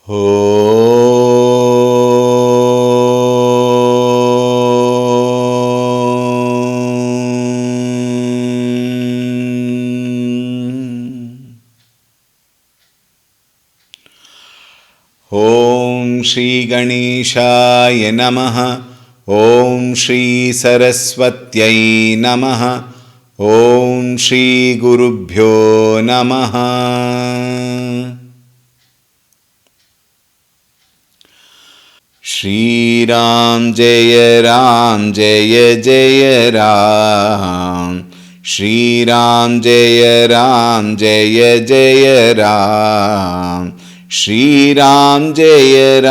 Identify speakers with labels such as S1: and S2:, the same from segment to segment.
S1: ॐ श्री गणेशाय नमः। ॐ श्री सरस्वत्यै नमः। ॐ श्री गुरुभ्यो नमः। श्रीराम जय जय राम। श्रीराम जय जय राम। श्रीराम जय जय राम।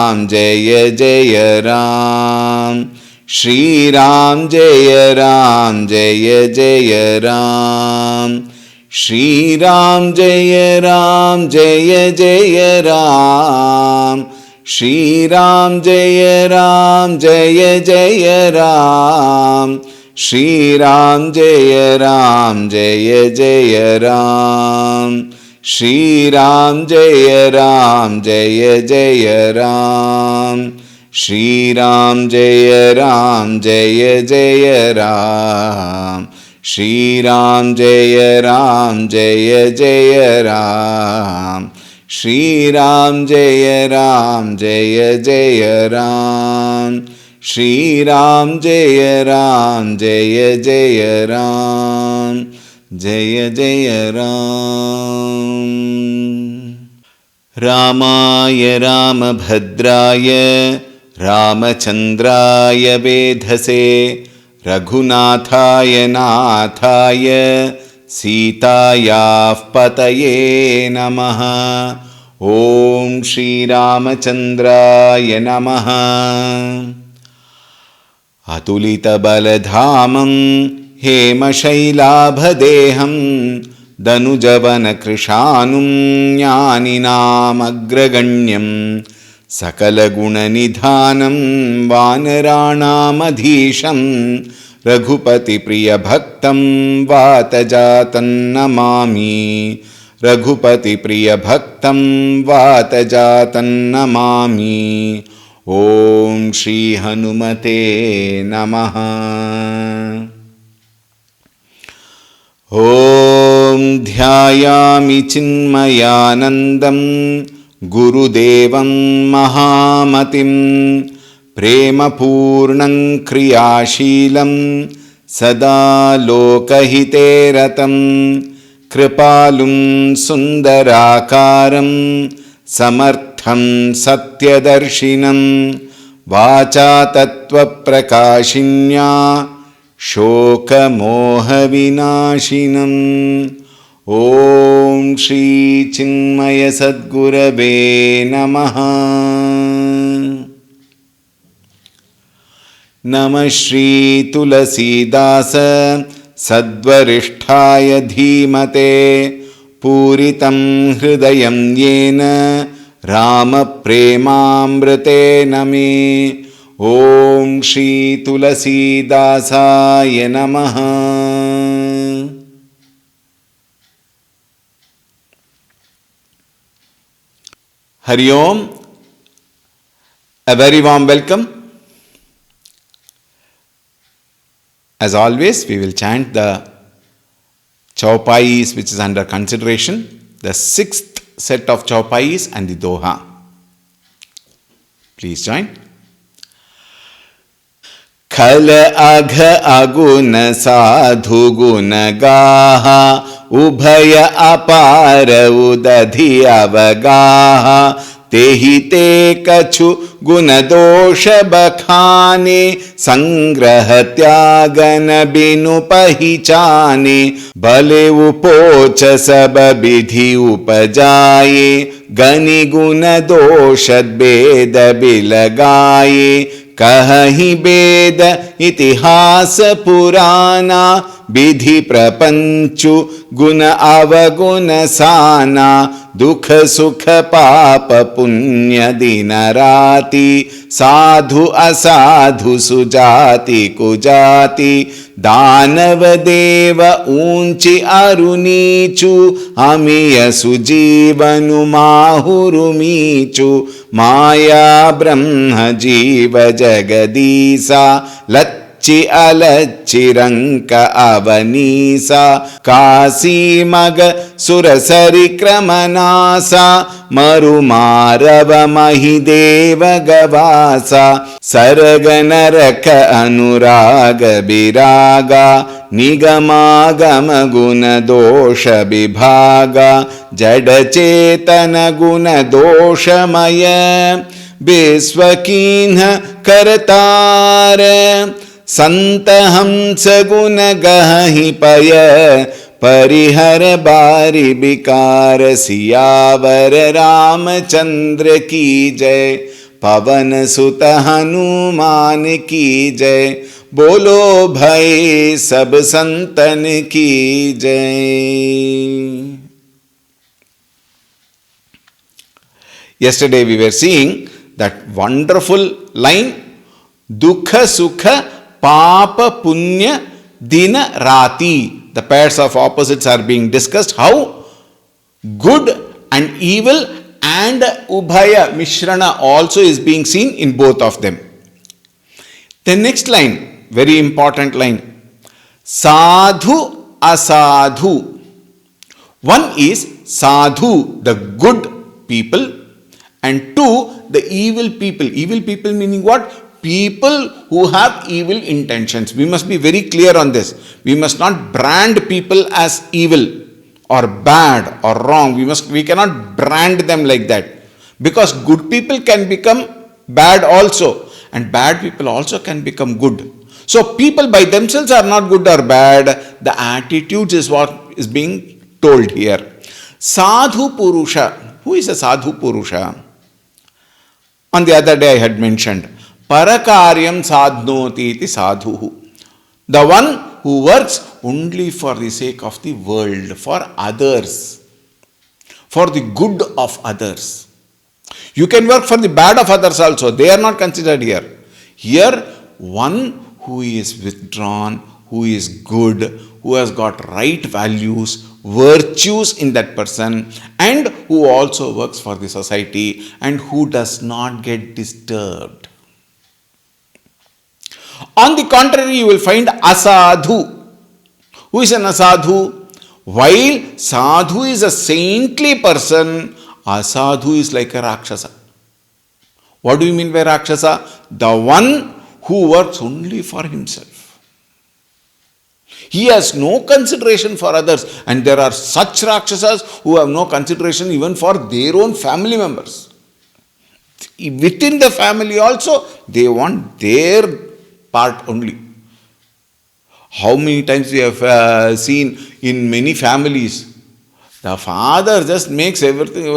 S1: श्रीराम जय जय राम। श्रीराम जय जय राम। श्रीराम जय जय राम। श्रीराम जय जय राम। श्रीराम जय जय राम। श्रीराम जय जय राम। श्रीराम जय जय राम। श्रीराम जय जय राम। श्रीराम जय जय राम। जय जय राम। रामाय रामभद्राय रामचन्द्राय वेधसे रघुनाथाय नाथाय सीतायाः पतये नमः। ॐ श्रीरामचन्द्राय नमः। अतुलितबलधामं हेमशैलाभदेहं दनुजवनकृशानुं ज्ञानिनामग्रगण्यं सकलगुणनिधानं वानराणामधीशं रघुपतिप्रियभक्तं वातजातं नमामि। रघुपतिप्रियभक्तं वातजातं नमामि। ॐ श्रीहनुमते नमः। ॐ ध्यायामि चिन्मयानन्दं गुरुदेवं महामतिं प्रेमपूर्णं क्रियाशीलं सदा लोकहिते रतं कृपालुं सुन्दराकारं समर्थं सत्यदर्शिनं वाचा तत्त्वप्रकाशिन्या शोकमोहविनाशिनं। ॐ श्रीचिन्मयसद्गुरवे नमः। नमः श्रीतुलसीदास सद्वरिष्ठाय धीमते पूरितं हृदयं येन रामप्रेमामृतेन मे। ॐ श्रीतुलसीदासाय नमः। Hari Om, a very warm welcome. As always, we will chant the Chaupais which is under consideration, the 6th set of Chaupais and the Doha. Please join. खल अघ अगुण साधु गुण गाह उभय अपार उदधि अवगाह तेहि ते कछु गुण दोष बखाने संग्रह त्यागन बिनु पहिचाने भले उपोच सब विधि उपजाये गनि गुण दोष भेद बिलगाये कहि वेद इतिहास पुराना विधि प्रपंचु गुण अवगुण साना दुख सुख पाप पुण्य दिन राति साधु असाधु सुजाति कुजाति दानव देव ऊंची अरु नीचु अमिय सुजीवनु माहुरु मीचु माया ब्रह्म जीव जगदीसा लच्चि अलच्चि रंक अवनीसा काशी मग सुरसरि क्रमनासा मरुमारव महिदेव गवासा सरग नरक अनुराग विरागा निगमागम गुण दोष विभागा जड़ चेतन गुण दोषमय विश्वकीन्ह करतार संत हंस गुण गहि पय परिहर बारी बिकार सियावर रामचंद्र की जय पवन सुत हनुमान की जय बोलो भाई सब संतन की जय. Yesterday we were seeing that wonderful line, dukha sukha papa punya dina rati. The pairs of opposites are being discussed. How good and evil and ubhaya mishrana also is being seen in both of them. The next line, very important line, sadhu asadhu. One is sadhu, the good people, and two, the evil people. Evil people meaning what? People who have evil intentions. We must be very clear on this. We must not brand people as evil or bad or wrong. We cannot brand them like that. Because good people can become bad also, and bad people also can become good. So people by themselves are not good or bad. The attitude is what is being told here. Sadhu Purusha. Who is a Sadhu Purusha? On the other day I had mentioned Parakaryam sadhnoti iti sadhuhu. The one who works only for the sake of the world, for others, for the good of others. You can work for the bad of others also. They are not considered here. Here, one who is withdrawn, who is good, who has got right values, virtues in that person, and who also works for the society and who does not get disturbed. On the contrary, you will find asadhu. Who is an asadhu? While sadhu is a saintly person, asadhu is like a rakshasa. What do you mean by rakshasa? The one who works only for himself. He has no consideration for others, and there are such rakshasas who have no consideration even for their own family members. Within the family also, they want their part only. How many times we have seen in many families, the father just makes everything,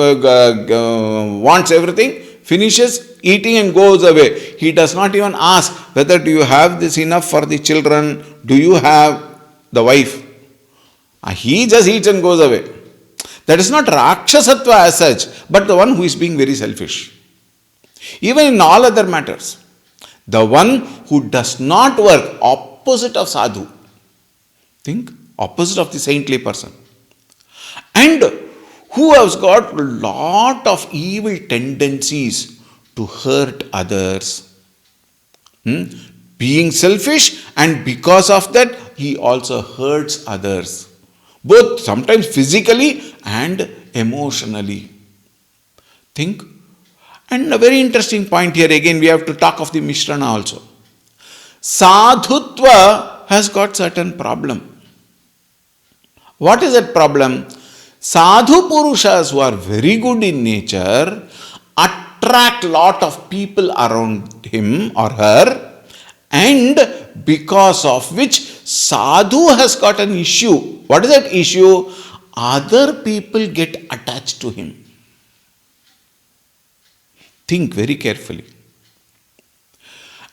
S1: wants everything, finishes eating and goes away. He does not even ask whether do you have this enough for the children, do you have the wife. He just eats and goes away. That is not rakshasatva as such, but the one who is being very selfish. Even in all other matters. The one who does not work, opposite of sadhu. Think, opposite of the saintly person. And who has got a lot of evil tendencies to hurt others. Being selfish, and because of that, he also hurts others. Both sometimes physically and emotionally. Think. And a very interesting point here, again we have to talk of the Mishrana also. Sadhutva has got certain problem. What is that problem? Sadhu Purushas who are very good in nature attract lot of people around him or her, and because of which sadhu has got an issue. What is that issue? Other people get attached to him. Think very carefully.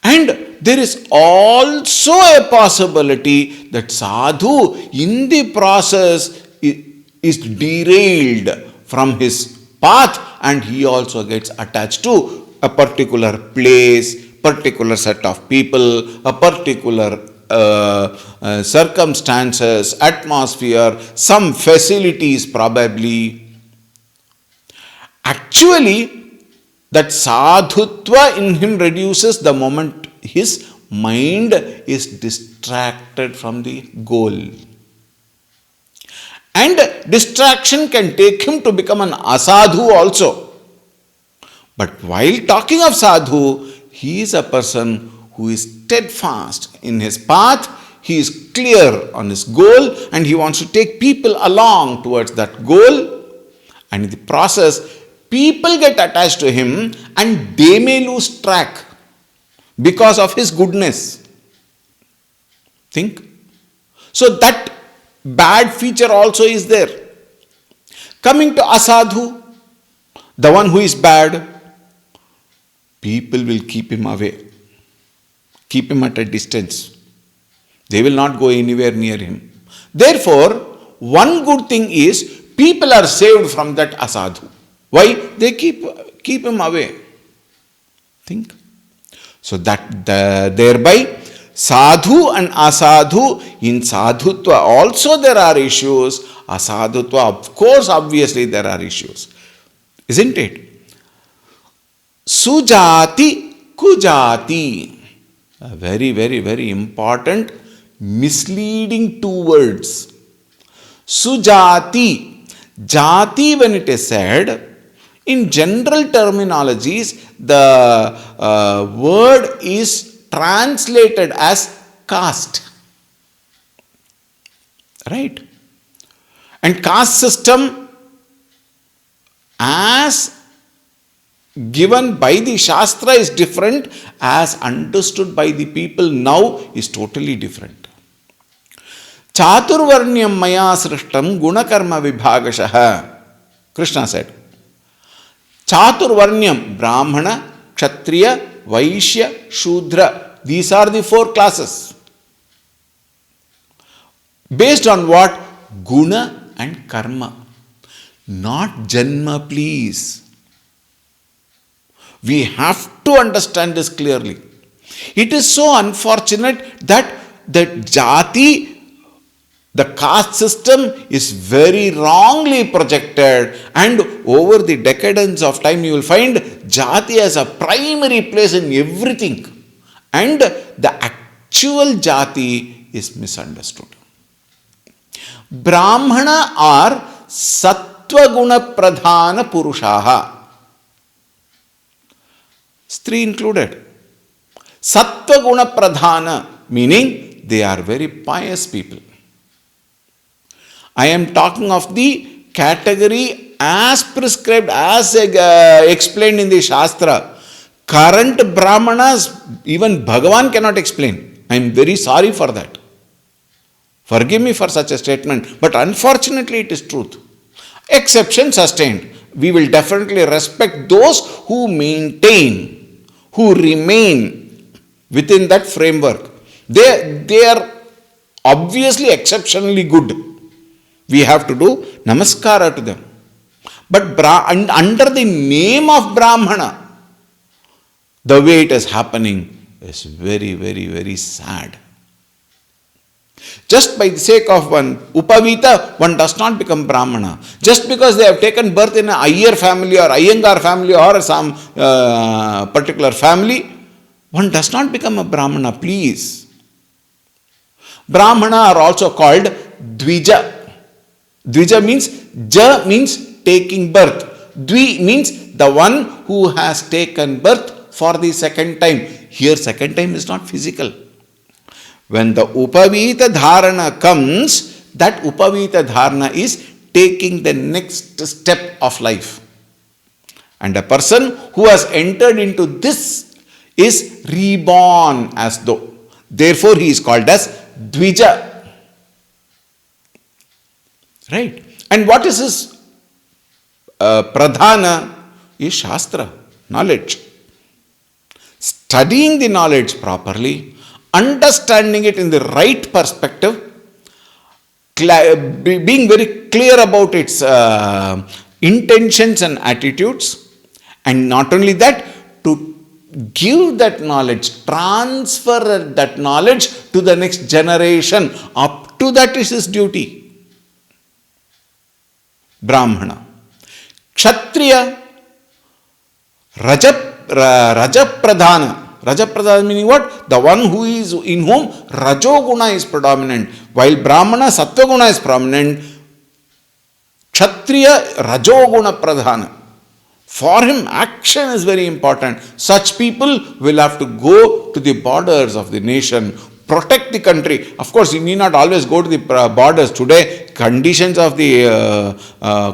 S1: And there is also a possibility that sadhu in the process is derailed from his path, and he also gets attached to a particular place, particular set of people, a particular circumstances, atmosphere, some facilities probably. Actually, that sadhutva in him reduces the moment his mind is distracted from the goal. And distraction can take him to become an asadhu also. But while talking of sadhu, he is a person who is steadfast in his path, he is clear on his goal, and he wants to take people along towards that goal. And in the process, people get attached to him and they may lose track because of his goodness. Think. So that bad feature also is there. Coming to asadhu, the one who is bad, people will keep him away. Keep him at a distance. They will not go anywhere near him. Therefore, one good thing is people are saved from that asadhu. Why? They keep him away. Think. So that thereby sadhu and asadhu, in sadhutva also there are issues. Asadhutva, of course, obviously there are issues. Isn't it? Sujati, kujati. A very, very, very important misleading two words. Sujati. Jati, when it is said, in general terminologies, the word is translated as caste. Right? And caste system, as given by the Shastra, is different, as understood by the people now is totally different. Chaturvarnyam maya srishtam gunakarma vibhagashaha. Krishna said. Chaturvarnyam, Brahmana, Kshatriya, Vaishya, Shudra. These are the four classes. Based on what? Guna and karma. Not janma, please. We have to understand this clearly. It is so unfortunate that jati, the caste system, is very wrongly projected, and over the decadence of time you will find jati as a primary place in everything, and the actual jati is misunderstood. Brahmana are sattva guna pradhana purushaha. Stri included. Sattva guna pradhana, meaning they are very pious people. I am talking of the category as prescribed, as explained in the Shastra. Current Brahmanas, even Bhagavan cannot explain. I am very sorry for that. Forgive me for such a statement, but unfortunately it is truth. Exception sustained. We will definitely respect those who maintain, who remain within that framework. They are obviously exceptionally good. We have to do namaskara to them. But under the name of Brahmana, the way it is happening is very, very, very sad. Just by the sake of one upavita, one does not become Brahmana. Just because they have taken birth in an Iyer family or Iyengar family or some particular family, one does not become a Brahmana, please. Brahmana are also called Dvija. Dvija means, Ja means taking birth. Dvi means the one who has taken birth for the second time. Here second time is not physical. When the upavita dharana comes, that upavita dharana is taking the next step of life. And a person who has entered into this is reborn as though. Therefore, he is called as Dvija. Right? And what is his pradhana? Is Shastra, knowledge. studying the knowledge properly, understanding it in the right perspective, being very clear about its intentions and attitudes, and not only that, to give that knowledge, transfer that knowledge to the next generation. Up to that is his duty. Brahmana. Kshatriya, Rajapradhana. Rajapradhana meaning what? The one who is in whom Rajoguna is predominant. While Brahmana, Sattvaguna is prominent, Kshatriya, Rajoguna Pradhana. For him, action is very important. Such people will have to go to the borders of the nation, protect the country. Of course, you need not always go to the borders. Today, conditions of the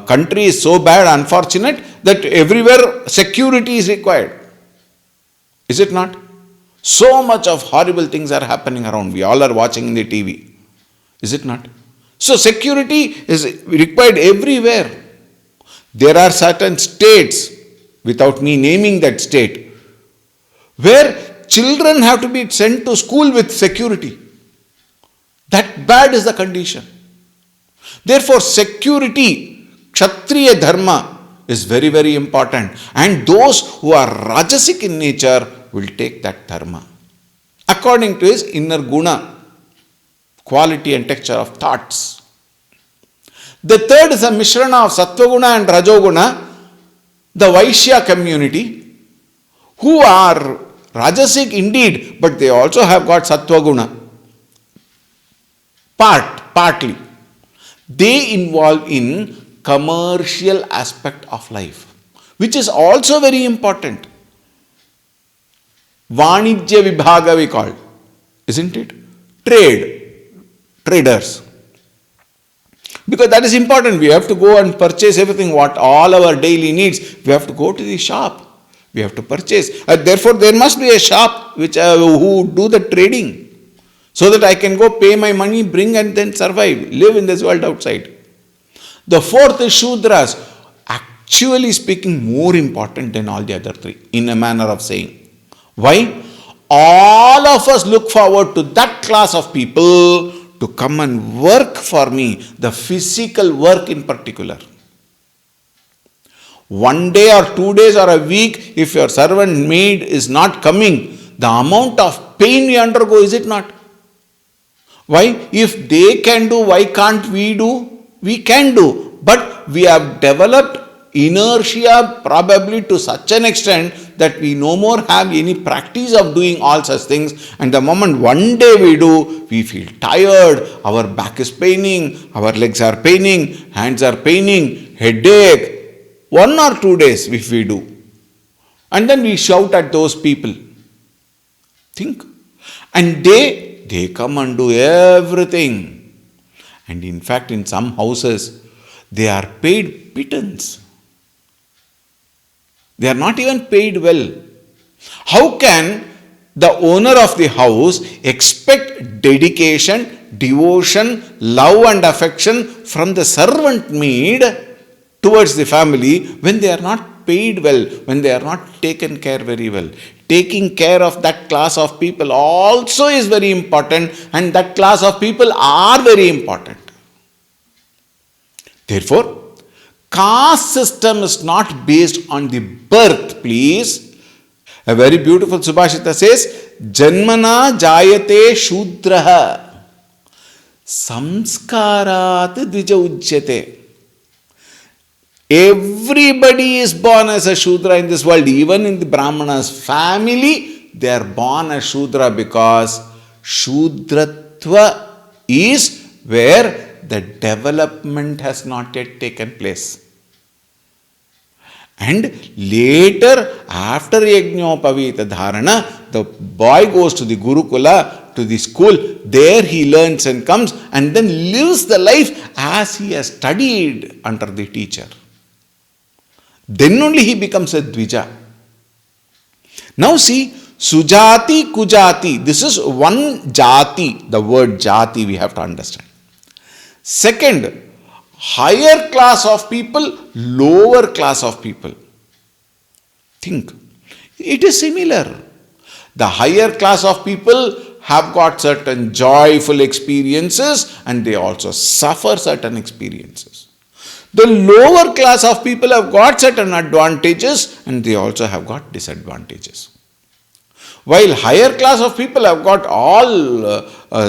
S1: country is so bad, unfortunate, that everywhere security is required. Is it not? So much of horrible things are happening around. We all are watching in the TV. Is it not? So security is required everywhere. There are certain states, without me naming that state, where children have to be sent to school with security. That bad is the condition. Therefore, security, Kshatriya Dharma, is very, very important. And those who are Rajasic in nature will take that Dharma according to his inner guna, quality and texture of thoughts. The third is a Mishrana of Sattvaguna and Rajoguna, the Vaishya community, who are Rajasic indeed, but they also have got Sattvaguna. Partly. They involve in commercial aspect of life, which is also very important. Vanijya Vibhaga we call, isn't it? Traders. Because that is important. We have to go and purchase everything, what all our daily needs. We have to go to the shop. We have to purchase. Therefore, there must be a shop which who do the trading, so that I can go pay my money, bring and then survive, live in this world outside. The fourth is Shudras, actually speaking more important than all the other three, in a manner of saying. Why? All of us look forward to that class of people to come and work for me, the physical work in particular. 1 day or 2 days or a week, if your servant maid is not coming, the amount of pain we undergo, is it not? Why? If they can do, why can't we do? We can do. But we have developed inertia probably to such an extent that we no more have any practice of doing all such things. And the moment one day we do, we feel tired, our back is paining, our legs are paining, hands are paining, headache. 1 or 2 days if we do. And then we shout at those people. Think. And they come and do everything. And in fact, in some houses, they are paid pittance. They are not even paid well. How can the owner of the house expect dedication, devotion, love and affection from the servant maid towards the family when they are not paid well, when they are not taken care very well? Taking care of that class of people also is very important, and that class of people are very important. Therefore, caste system is not based on the birth, please. A very beautiful Subhashita says, Janmana jayate shudraha samskarat dvija ujyate. Everybody is born as a Shudra in this world. Even in the Brahmana's family, they are born as Shudra because Shudratva is where the development has not yet taken place. And later, after Yajnopavita Dharana, the boy goes to the Gurukula, to the school. There he learns and comes and then lives the life as he has studied under the teacher. Then only he becomes a Dvija. Now see, Sujati, Kujati. This is one Jati. The word Jati we have to understand. Second, higher class of people, lower class of people. Think. It is similar. The higher class of people have got certain joyful experiences and they also suffer certain experiences. The lower class of people have got certain advantages and they also have got disadvantages. While higher class of people have got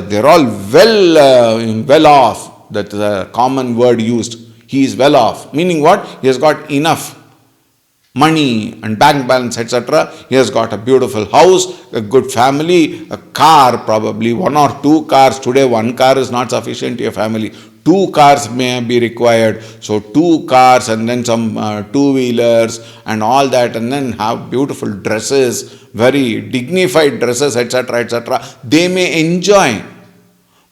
S1: they're all well off. That's a common word used. He is well off. Meaning what? He has got enough money and bank balance, etc. He has got a beautiful house, a good family, a car, probably one or two cars. Today, one car is not sufficient to a family. Two cars may be required. So, two cars and then some two-wheelers and all that, and then have beautiful dresses, very dignified dresses, etc., etc. They may enjoy.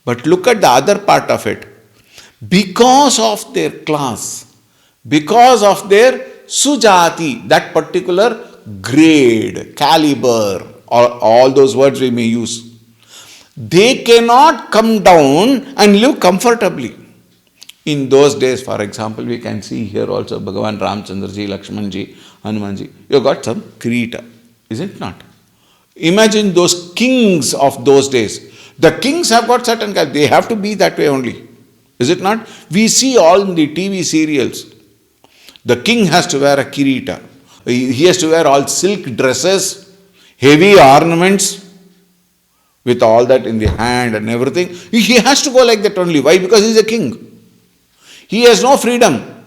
S1: But look at the other part of it. Because of their class, because of their sujati, that particular grade, caliber, all those words we may use, they cannot come down and live comfortably. In those days, for example, we can see here also Bhagavan Ramchandraji, Lakshmanji, Hanumanji. You got some kirita, is it not? Imagine those kings of those days. The kings have got certain, they have to be that way only. Is it not? We see all in the TV serials. The king has to wear a kirita. He has to wear all silk dresses, heavy ornaments, with all that in the hand and everything. He has to go like that only. Why? Because he is a king. He has no freedom.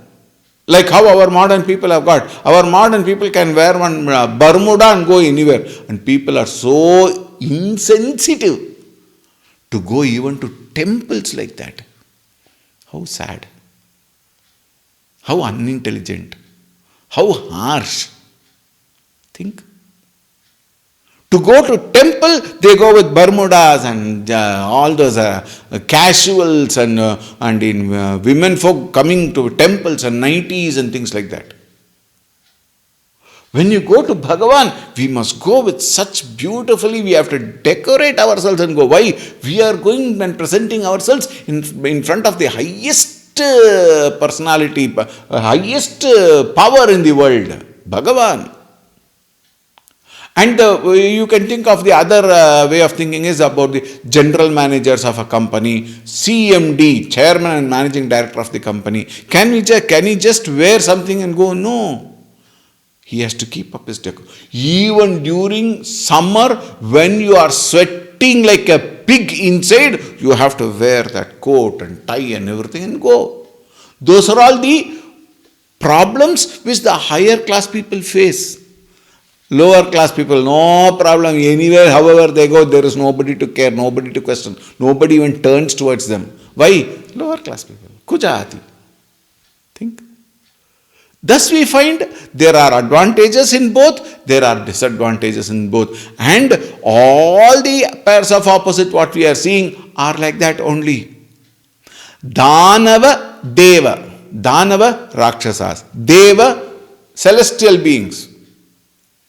S1: Like how our modern people have got. Our modern people can wear one Bermuda and go anywhere. And people are so insensitive to go even to temples like that. How sad. How unintelligent. How harsh. Think. To go to temple, they go with Bermudas and all those casuals and in women folk coming to temples and nighties and things like that. When you go to Bhagavan, we must go with such beautifully, we have to decorate ourselves and go. Why? We are going and presenting ourselves in front of the highest personality, highest power in the world, Bhagavan. And you can think of the other way of thinking is about the general managers of a company, CMD, chairman and managing director of the company. Can he just wear something and go? No. He has to keep up his decor. Even during summer, when you are sweating like a pig inside, you have to wear that coat and tie and everything and go. Those are all the problems which the higher class people face. Lower class people, no problem. Anywhere, however they go, there is nobody to care, nobody to question. Nobody even turns towards them. Why? Lower class people. Kujati. Think. Thus we find there are advantages in both, there are disadvantages in both. And all the pairs of opposite what we are seeing are like that only. Danava, Deva. Danava, Rakshasas. Deva, celestial beings.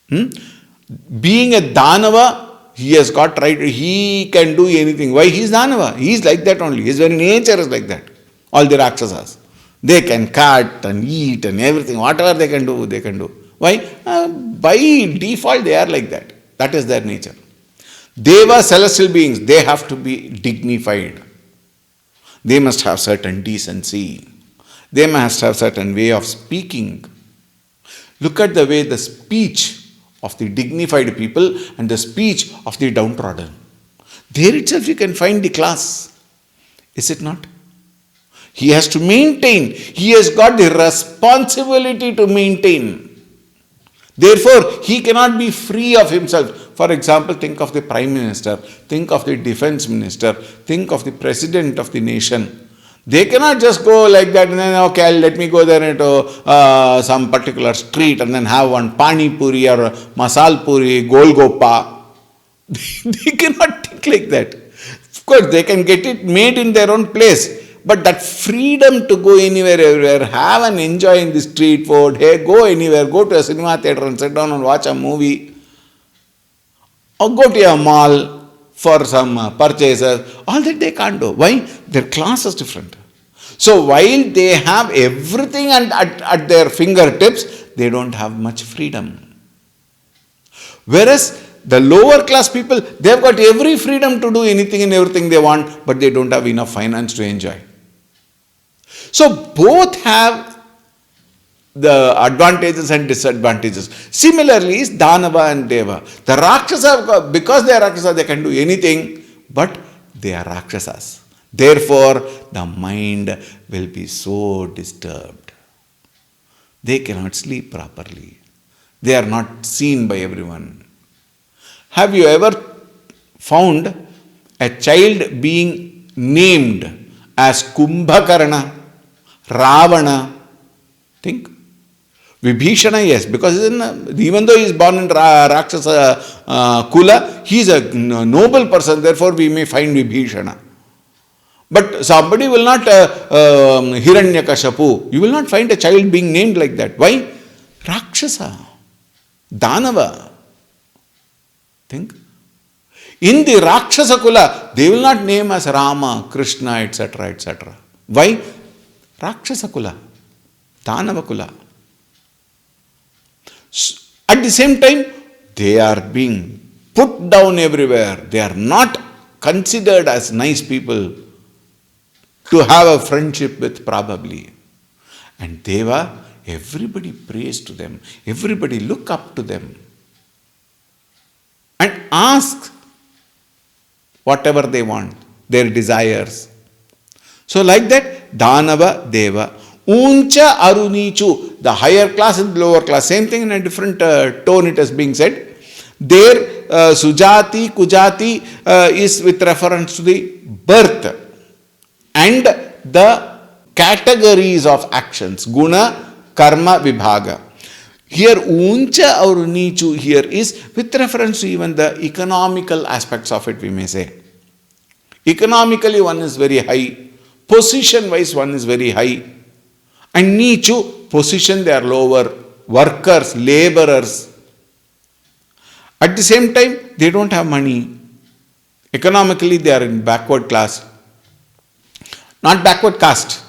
S1: Being a Danava, he has got right, he can do anything. Why? He is Danava. He is like that only. His very nature is like that. All the Rakshasas. They can cut and eat and everything. Whatever they can do, they can do. Why? By default, they are like that. That is their nature. Deva, celestial beings, they have to be dignified. They must have certain decency. They must have certain way of speaking. Look at the way the speech of the dignified people and the speech of the downtrodden. There itself you can find the class. Is it not? He has to maintain. He has got the responsibility to maintain. Therefore, he cannot be free of himself. For example, think of the Prime Minister, think of the Defense Minister, think of the President of the nation. They cannot just go like that and then, okay, let me go there into some particular street and then have one Pani Puri or Masal Puri, Golgoppa. They cannot think like that. Of course, they can get it made in their own place. But that freedom to go anywhere, everywhere, have and enjoy in the street food, hey, go anywhere, go to a cinema theatre and sit down and watch a movie, or go to a mall for some purchases, all that they can't do. Why? Their class is different. So while they have everything at their fingertips, they don't have much freedom. Whereas the lower class people, they have got every freedom to do anything and everything they want, but they don't have enough finance to enjoy. So both have the advantages and disadvantages. Similarly is Danava and Deva. The Rakshasa, because they are Rakshasa, they can do anything, but they are Rakshasas. Therefore, the mind will be so disturbed. They cannot sleep properly. They are not seen by everyone. Have you ever found a child being named as Kumbhakarna, Ravana? Think. Vibhishana, yes, because even though he is born in Rakshasa Kula, he is a noble person, therefore we may find Vibhishana. But somebody will not, Hiranyakashapu, you will not find a child being named like that. Why? Rakshasa, Danava. Think. In the Rakshasa Kula, they will not name as Rama, Krishna, etc., etc. Why? Rakshasa Kula, Danava Kula. At the same time, they are being put down everywhere. They are not considered as nice people to have a friendship with probably. And Deva, everybody prays to them. Everybody look up to them. And ask whatever they want, their desires. So like that, Danava, Deva. Uncha Arunichu, the higher class and the lower class, same thing in a different tone it is being said. There, Sujati, Kujati is with reference to the birth and the categories of actions, Guna, Karma, Vibhaga. Here, Uncha or Nichu here is with reference to even the economical aspects of it, we may say. Economically, one is very high. Position-wise, one is very high. And Nichu, position, they are lower. Workers, laborers. At the same time, they don't have money. Economically, they are in backward class. Not backward caste.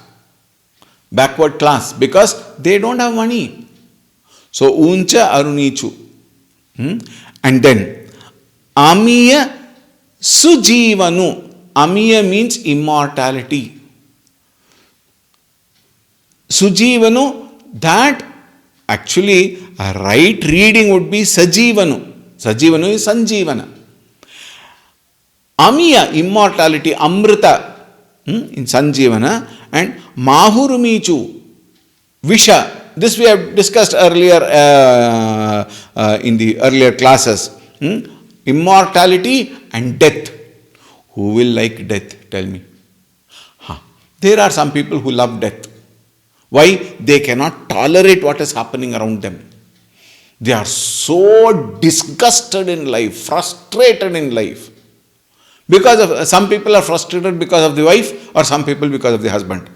S1: Backward class. Because they don't have money. So, Uncha Arunichu. And then, Amiya Sujivanu. Amiya means immortality. Sujivanu, that actually a right reading would be Sajivanu. Sajivanu is Sanjivana. Amiya, immortality, Amrita in Sanjivana, and Mahurumichu, Visha. This we have discussed earlier in the earlier classes. Immortality and death. Who will like death? Tell me. There are some people who love death. Why? They cannot tolerate what is happening around them. They are so disgusted in life, frustrated in life. Because of some people are frustrated because of the wife, or some people because of the husband.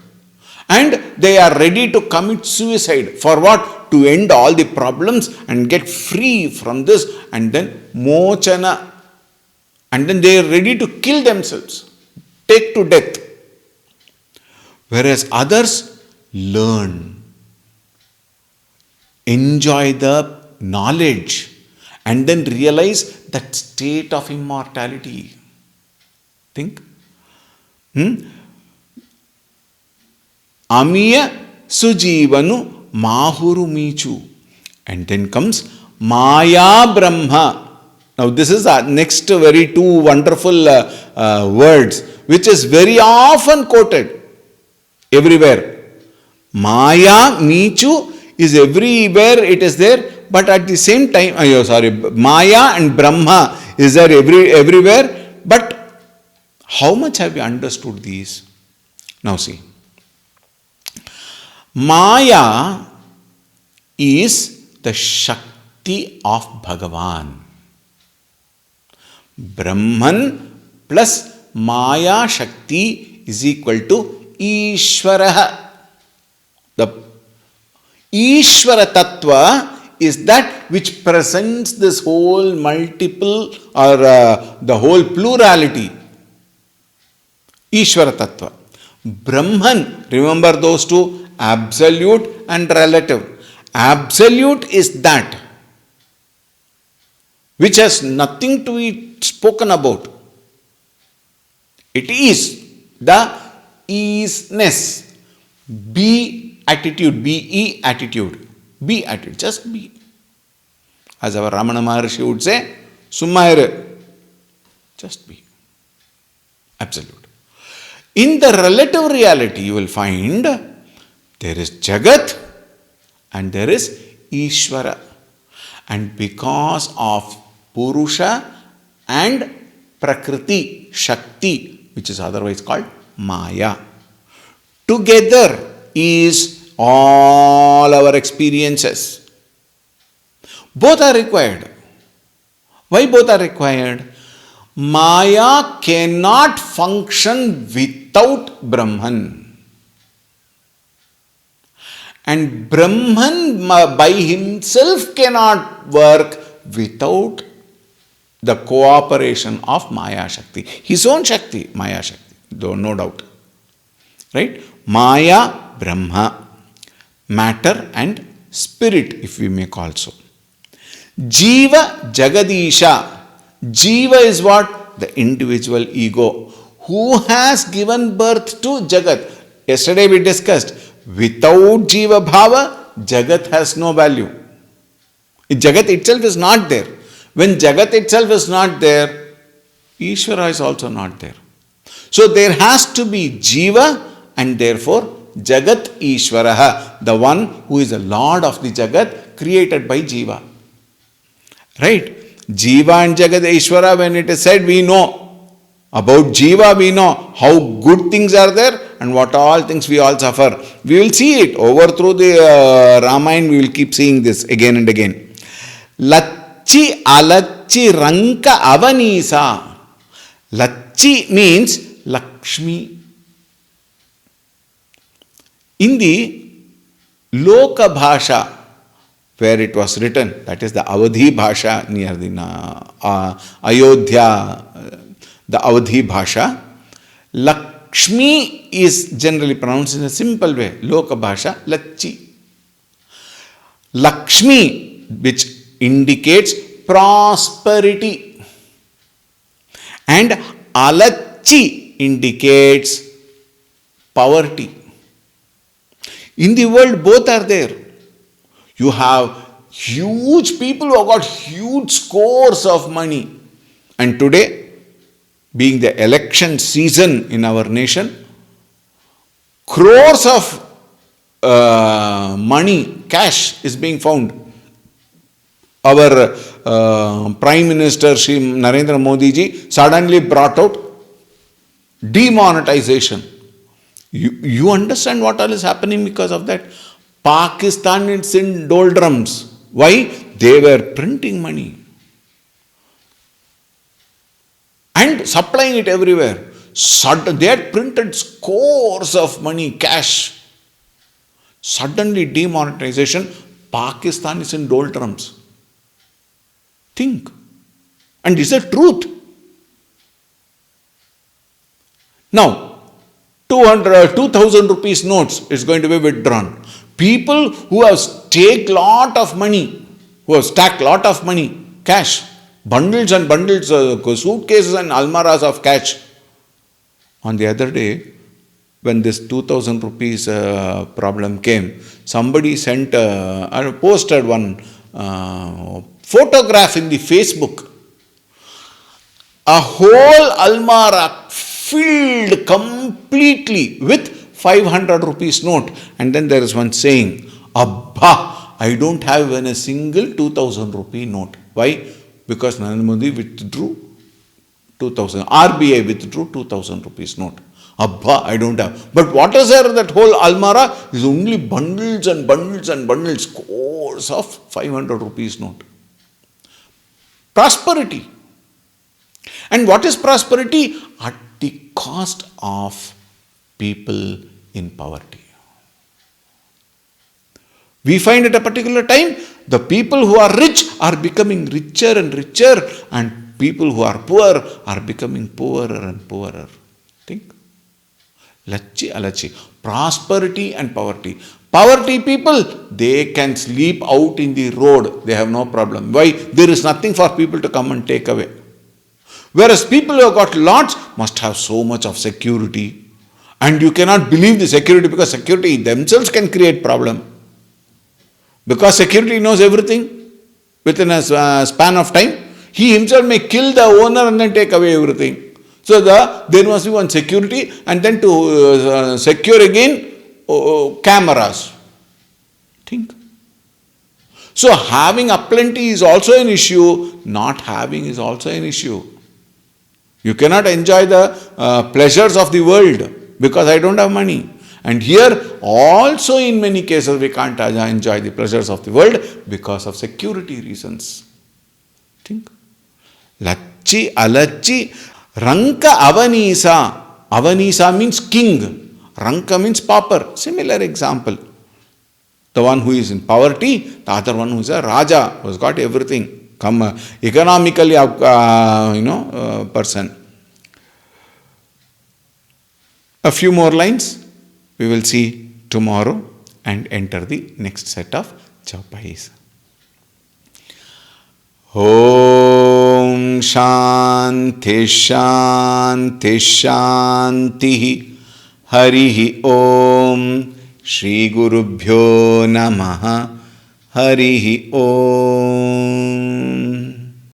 S1: And they are ready to commit suicide. For what? To end all the problems and get free from this, and then mochana. And then they are ready to kill themselves, take to death. Whereas others learn, enjoy the knowledge, and then realize that state of immortality. Think. Amiya Sujivanu Mahurumichu. And then comes Maya Brahma. Now this is the next very two wonderful words, which is very often quoted everywhere. Maya, Michu is everywhere, it is there, but at the same time, Maya and Brahma is there everywhere, but how much have you understood these? Now see. Maya is the Shakti of Bhagavan. Brahman plus Maya Shakti is equal to Ishvaraha. The Ishvara Tattva is that which presents this whole multiple or the whole plurality. Ishvara Tattva. Brahman, remember those two, absolute and relative. Absolute is that which has nothing to be spoken about. It is the easiness. Be attitude, be attitude. Be attitude, just be. As our Ramana Maharshi would say, Summa just be. Absolute. In the relative reality, you will find there is Jagat and there is Ishvara. And because of Purusha and Prakriti, Shakti, which is otherwise called Maya, together is all our experiences. Both are required. Why both are required? Maya cannot function without Brahman. And Brahman by himself cannot work without the cooperation of Maya Shakti. His own Shakti, Maya Shakti, though no doubt. Right? Maya, Brahma, matter and spirit, if we may call so. Jiva, Jagadisha. Jiva is what? The individual ego who has given birth to Jagat. Yesterday we discussed, without Jiva Bhava, Jagat has no value. Jagat itself is not there. When Jagat itself is not there, Ishvara is also not there. So there has to be Jiva and therefore Jagat Ishvaraha, the one who is the Lord of the Jagat created by Jiva. Right? Jiva and Jagat Ishvara, when it is said, we know. About Jiva, we know how good things are there and what all things we all suffer. We will see it over through the Ramayana, we will keep seeing this again and again. Lachi alachi ranka avanisa. Lachi means Lakshmi. In the Loka Bhasha, where it was written, that is the Avadhi Bhasha near the Ayodhya, the Avadhi Bhasha, Lakshmi is generally pronounced in a simple way, Loka Bhasha, Lachi. Lakshmi, which indicates prosperity, and Alachi indicates poverty. In the world, both are there. You have huge people who have got huge scores of money. And today, being the election season in our nation, crores of money, cash is being found. Our Prime Minister Shri Narendra Modi ji suddenly brought out demonetization. You understand what all is happening because of that? Pakistan is in doldrums. Why? They were printing money and supplying it everywhere. They had printed scores of money, cash. Suddenly demonetization, Pakistan is in doldrums. Think. And this is the truth. Now, 2,000 rupees notes is going to be withdrawn. People who have staked lot of money, cash, bundles and bundles, suitcases and almaras of cash. On the other day, when this 2,000 rupees problem came, somebody posted one photograph in the Facebook. A whole almara filled completely with 500 rupees note. And then there is one saying, Abba, I don't have even a single 2,000 rupee note. Why? Because Narendra Modi withdrew 2,000. RBI withdrew 2,000 rupees note. Abba, I don't have. But what is there in that whole almara is only bundles and bundles and bundles, scores of 500 rupees note. Prosperity. And what is prosperity? At the cost of people in poverty. We find at a particular time, the people who are rich are becoming richer and richer, and people who are poor are becoming poorer and poorer. Think. Lachi alachi. Prosperity and poverty. Poverty people, they can sleep out in the road. They have no problem. Why? There is nothing for people to come and take away. Whereas people who have got lots must have so much of security. And you cannot believe the security, because security themselves can create problem. Because security knows everything within a span of time. He himself may kill the owner and then take away everything. So there must be one security, and then to secure again, cameras. Think. So having aplenty is also an issue, not having is also an issue. You cannot enjoy the pleasures of the world because I don't have money. And here also in many cases we can't enjoy the pleasures of the world because of security reasons. Think. Lachi, alachi, ranka avanisa. Avanisa means king. Ranka means pauper. Similar example. The one who is in poverty, the other one who is a Raja, who has got everything. Economically, person. A few more lines we will see tomorrow and enter the next set of chapais. Om Shanti Shanti Shanti. Harihi Om Shri Gurubhyo Namaha. Harihi Om.